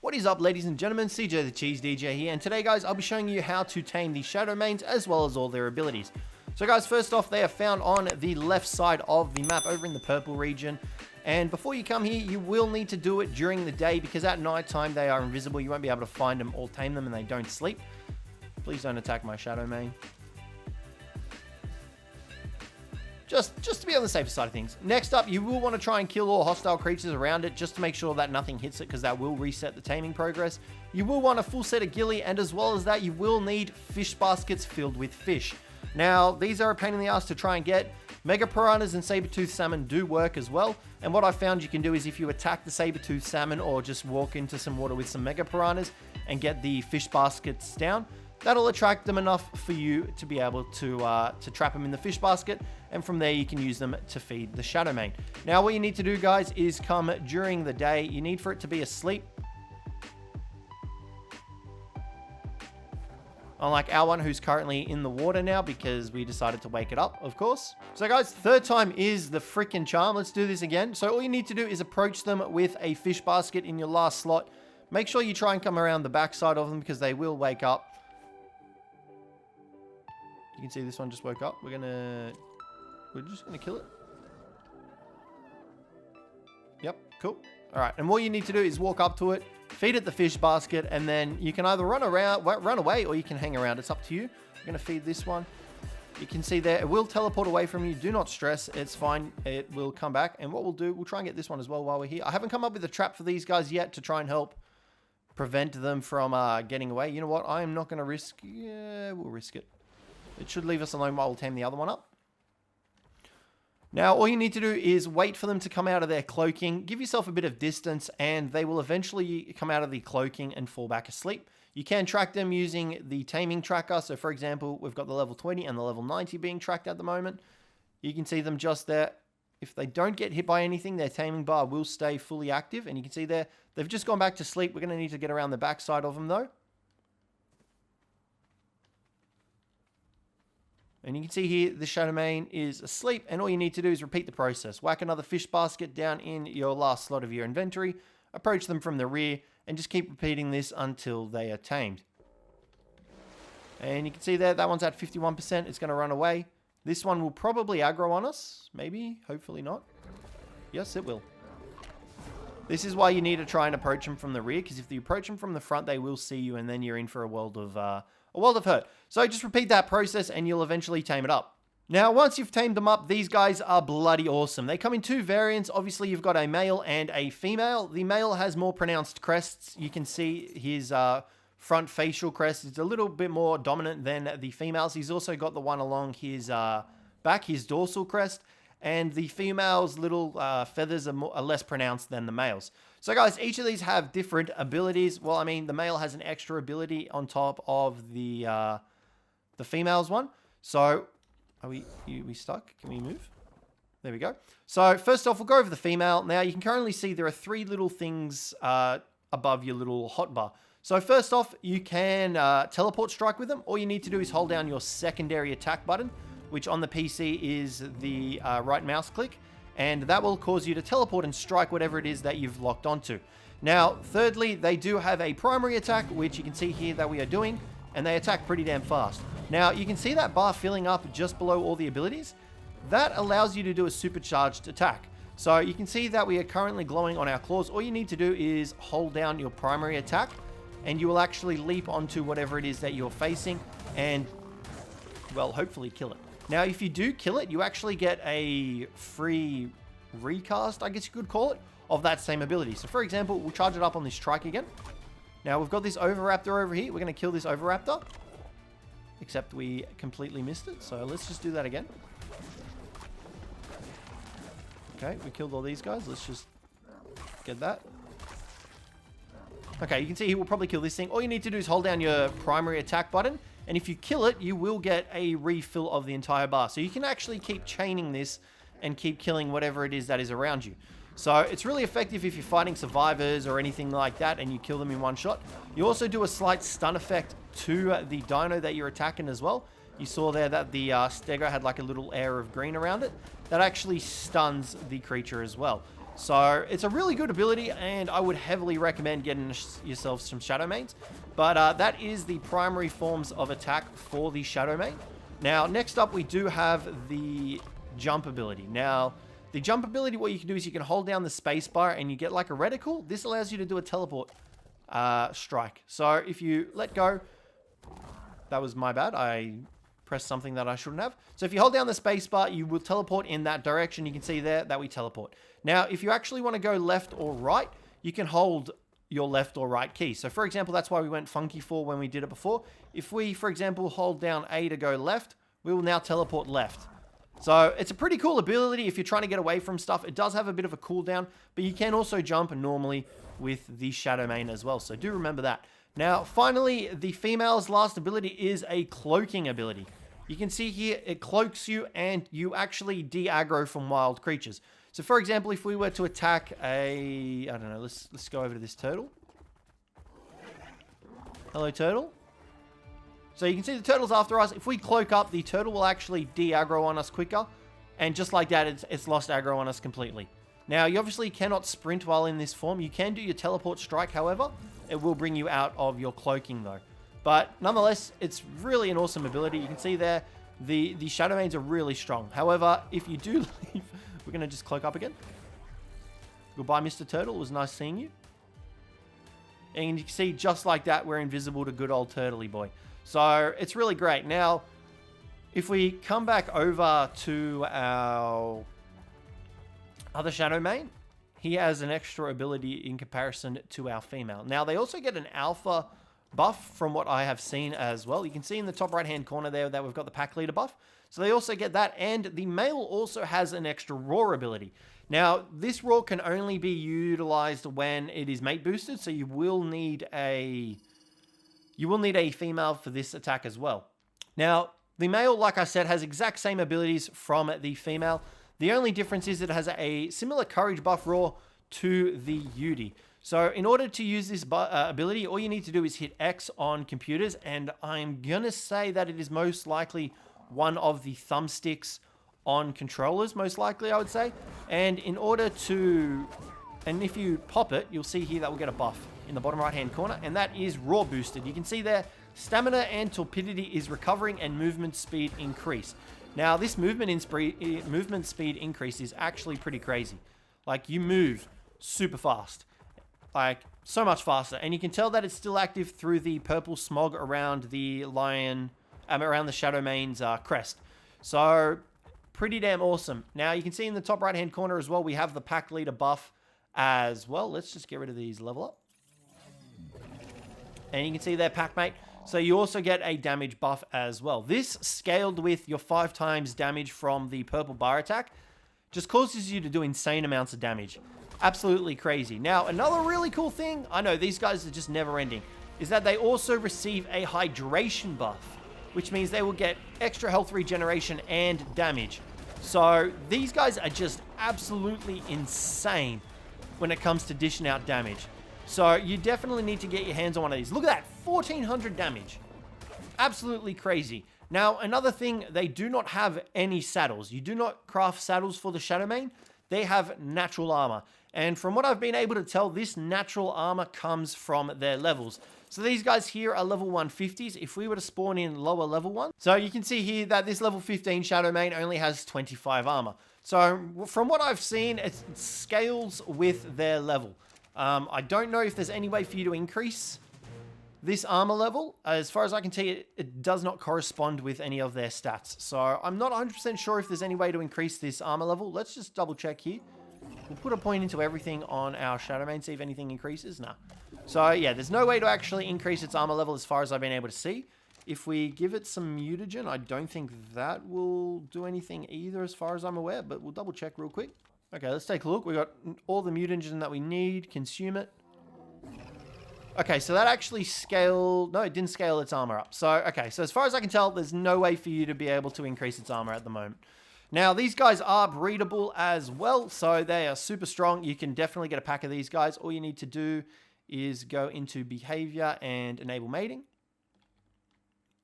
What is up, ladies and gentlemen? Cjthecheesedj here, and today, guys, I'll be showing you how to tame the SHADOWMANEs as well as all their abilities. So, guys, first off, they are found on the left side of the map over in the purple region. And before you come here, you will need to do it during the day because at night time they are invisible. You won't be able to find them or tame them, and they don't sleep. Please don't attack my SHADOWMANE. Just to be on the safer side of things. Next up, you will want to try and kill all hostile creatures around it just to make sure that nothing hits it because that will reset the taming progress. You will want a full set of ghillie, and as well as that, you will need fish baskets filled with fish. Now, these are a pain in the ass to try and get. Mega piranhas and saber-toothed salmon do work as well. And what I found you can do is if you attack the saber-toothed salmon or just walk into some water with some mega piranhas and get the fish baskets down, that'll attract them enough for you to be able to trap them in the fish basket, and from there you can use them to feed the SHADOWMANE. Now what you need to do, guys, is come during the day. You need for it to be asleep. Unlike our one who's currently in the water now because we decided to wake it up, of course. So guys, third time is the freaking charm. Let's do this again. So all you need to do is approach them with a fish basket in your last slot. Make sure you try and come around the backside of them because they will wake up. You can see this one just woke up. We're just gonna kill it. Yep, cool. All right, and what you need to do is walk up to it, feed it the fish basket, and then you can either run away, or you can hang around. It's up to you. I'm gonna feed this one. You can see there, it will teleport away from you. Do not stress, it's fine. It will come back. And what we'll do, we'll try and get this one as well while we're here. I haven't come up with a trap for these guys yet to try and help prevent them from getting away. You know what? I am not gonna risk. Yeah, we'll risk it. It should leave us alone while we'll tame the other one up. Now, all you need to do is wait for them to come out of their cloaking. Give yourself a bit of distance, and they will eventually come out of the cloaking and fall back asleep. You can track them using the taming tracker. So, for example, we've got the level 20 and the level 90 being tracked at the moment. You can see them just there. If they don't get hit by anything, their taming bar will stay fully active. And you can see there, they've just gone back to sleep. We're going to need to get around the backside of them, though. And you can see here, the SHADOWMANE is asleep, and all you need to do is repeat the process. Whack another fish basket down in your last slot of your inventory, approach them from the rear, and just keep repeating this until they are tamed. And you can see there, that one's at 51%. It's going to run away. This one will probably aggro on us. Maybe, hopefully not. Yes, it will. This is why you need to try and approach them from the rear, because if you approach them from the front, they will see you, and then you're in for a world of hurt. So just repeat that process and you'll eventually tame it up. Now, once you've tamed them up, these guys are bloody awesome. They come in two variants. Obviously, you've got a male and a female. The male has more pronounced crests. You can see his front facial crest is a little bit more dominant than the females. He's also got the one along his back, his dorsal crest. And the female's little feathers are less pronounced than the male's. So guys, each of these have different abilities. Well, I mean, the male has an extra ability on top of the female's one. So, are we stuck? Can we move? There we go. So, first off, we'll go over the female. Now, you can currently see there are three little things above your little hotbar. So, first off, you can teleport strike with them. All you need to do is hold down your secondary attack button, which on the PC is the right mouse click, and that will cause you to teleport and strike whatever it is that you've locked onto. Now, thirdly, they do have a primary attack, which you can see here that we are doing, and they attack pretty damn fast. Now, you can see that bar filling up just below all the abilities. That allows you to do a supercharged attack. So you can see that we are currently glowing on our claws. All you need to do is hold down your primary attack, and you will actually leap onto whatever it is that you're facing, and, well, hopefully kill it. Now, if you do kill it, you actually get a free recast, I guess you could call it, of that same ability. So, for example, we'll charge it up on this trike again. Now, we've got this Oviraptor over here. We're going to kill this Oviraptor. Except we completely missed it. So, let's just do that again. Okay, we killed all these guys. Let's just get that. Okay, you can see he will probably kill this thing. All you need to do is hold down your primary attack button. And if you kill it, you will get a refill of the entire bar. So you can actually keep chaining this and keep killing whatever it is that is around you. So it's really effective if you're fighting survivors or anything like that and you kill them in one shot. You also do a slight stun effect to the dino that you're attacking as well. You saw there that the stego had like a little air of green around it. That actually stuns the creature as well. So it's a really good ability, and I would heavily recommend getting yourself some Shadowmanes. But that is the primary forms of attack for the Shadowmane. Now, next up, we do have the jump ability. Now, the jump ability, what you can do is you can hold down the spacebar and you get like a reticle. This allows you to do a teleport strike. So if you let go, that was my bad. I pressed something that I shouldn't have. So if you hold down the spacebar, you will teleport in that direction. You can see there that we teleport. Now, if you actually want to go left or right, you can hold your left or right key. So for example, that's why we went funky for when we did it before. If we, for example, hold down A to go left, we will now teleport left. So it's a pretty cool ability if you're trying to get away from stuff. It does have a bit of a cooldown, but you can also jump normally with the Shadowmane as well. So do remember that. Now, finally, the female's last ability is a cloaking ability. You can see here, it cloaks you and you actually de-aggro from wild creatures. So for example, if we were to attack a, I don't know, let's go over to this turtle. Hello, turtle. So you can see the turtle's after us. If we cloak up, the turtle will actually de-aggro on us quicker. And just like that, it's lost aggro on us completely. Now, you obviously cannot sprint while in this form. You can do your teleport strike, however. It will bring you out of your cloaking, though. But nonetheless, it's really an awesome ability. You can see there, the Shadowmanes are really strong. However, if you do leave... We're going to just cloak up again. Goodbye, Mr. Turtle. It was nice seeing you. And you can see, just like that, we're invisible to good old Turtley boy. So, it's really great. Now, if we come back over to our other Shadowmane, he has an extra ability in comparison to our female. Now, they also get an alpha buff from what I have seen as well. You can see in the top right-hand corner there that we've got the pack leader buff. So they also get that, and the male also has an extra roar ability. Now, this roar can only be utilized when it is mate boosted, so you will need a female for this attack as well. Now, the male, like I said, has exact same abilities from the female. The only difference is it has a similar courage buff roar to the Yudi. So in order to use this ability, all you need to do is hit X on computers, and I'm going to say that it is most likely one of the thumbsticks on controllers, most likely, I would say. And in order to... And if you pop it, you'll see here that we'll get a buff in the bottom right-hand corner, and that is raw boosted. You can see there, stamina and torpidity is recovering and movement speed increase. Now, this movement speed increase is actually pretty crazy. Like, you move super fast. Like, so much faster. And you can tell that it's still active through the purple smog around the lion... around the Shadowmane's crest. So, pretty damn awesome. Now, you can see in the top right-hand corner as well, we have the pack leader buff as well. Let's just get rid of these level up. And you can see there, pack mate. So, you also get a damage buff as well. This, scaled with your 5 times damage from the purple bar attack, just causes you to do insane amounts of damage. Absolutely crazy. Now, another really cool thing, I know these guys are just never ending, is that they also receive a hydration buff, which means they will get extra health regeneration and damage. So these guys are just absolutely insane when it comes to dishing out damage. So you definitely need to get your hands on one of these. Look at that, 1400 damage. Absolutely crazy. Now, another thing, they do not have any saddles. You do not craft saddles for the Shadowmane. They have natural armor. And from what I've been able to tell, this natural armor comes from their levels. So these guys here are level 150s if we were to spawn in lower level ones. So you can see here that this level 15 Shadowmane only has 25 armor. So from what I've seen, it scales with their level. I don't know if there's any way for you to increase this armor level. As far as I can tell, it does not correspond with any of their stats. So I'm not 100% sure if there's any way to increase this armor level. Let's just double check here. We'll put a point into everything on our Shadowmane, see if anything increases. No. So yeah, there's no way to actually increase its armor level as far as I've been able to see. If we give it some mutagen, I don't think that will do anything either as far as I'm aware, but we'll double check real quick. Okay, let's take a look. We got all the mutagen that we need. Consume it. Okay, so that actually scaled... No, it didn't scale its armor up. So, okay, so as far as I can tell, there's no way for you to be able to increase its armor at the moment. Now, these guys are breedable as well, so they are super strong. You can definitely get a pack of these guys. All you need to do is go into behavior and enable mating.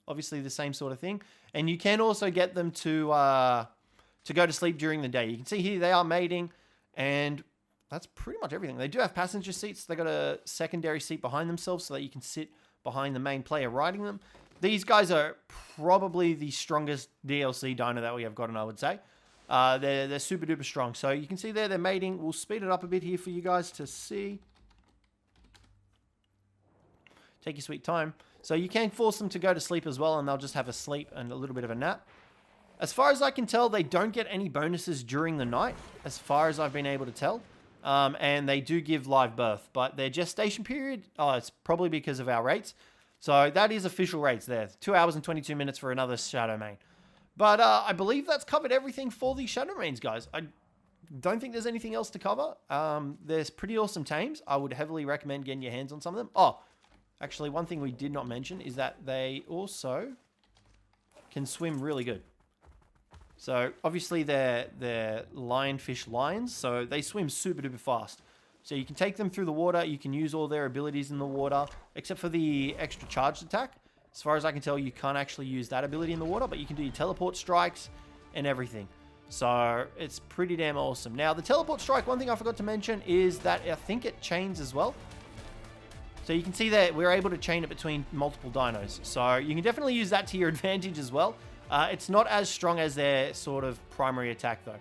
Obviously, the same sort of thing. And you can also get them to go to sleep during the day. You can see here they are mating, and that's pretty much everything. They do have passenger seats. They got a secondary seat behind themselves so that you can sit behind the main player riding them. These guys are probably the strongest DLC dino that we have gotten, I would say. They're super duper strong. So you can see there they're mating. We'll speed it up a bit here for you guys to see. Take your sweet time. So you can force them to go to sleep as well, and they'll just have a sleep and a little bit of a nap. As far as I can tell, they don't get any bonuses during the night, as far as I've been able to tell. And they do give live birth, but their gestation period, it's probably because of our rates. So that is official rates there. 2 hours and 22 minutes for another SHADOWMANE. But I believe that's covered everything for the SHADOWMANEs, guys. I don't think there's anything else to cover. There's pretty awesome tames. I would heavily recommend getting your hands on some of them. Oh, actually, one thing we did not mention is that they also can swim really good. So obviously they're lionfish lions, so they swim super duper fast. So you can take them through the water, you can use all their abilities in the water, except for the extra charged attack. As far as I can tell, you can't actually use that ability in the water, but you can do your teleport strikes and everything. So it's pretty damn awesome. Now the teleport strike, one thing I forgot to mention is that I think it chains as well. So you can see that we're able to chain it between multiple dinos. So you can definitely use that to your advantage as well. It's not as strong as their sort of primary attack though.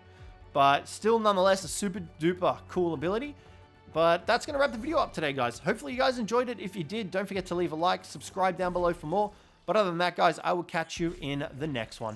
But still nonetheless a super duper cool ability. But that's going to wrap the video up today, guys. Hopefully you guys enjoyed it. If you did, don't forget to leave a like, subscribe down below for more. But other than that, guys, I will catch you in the next one.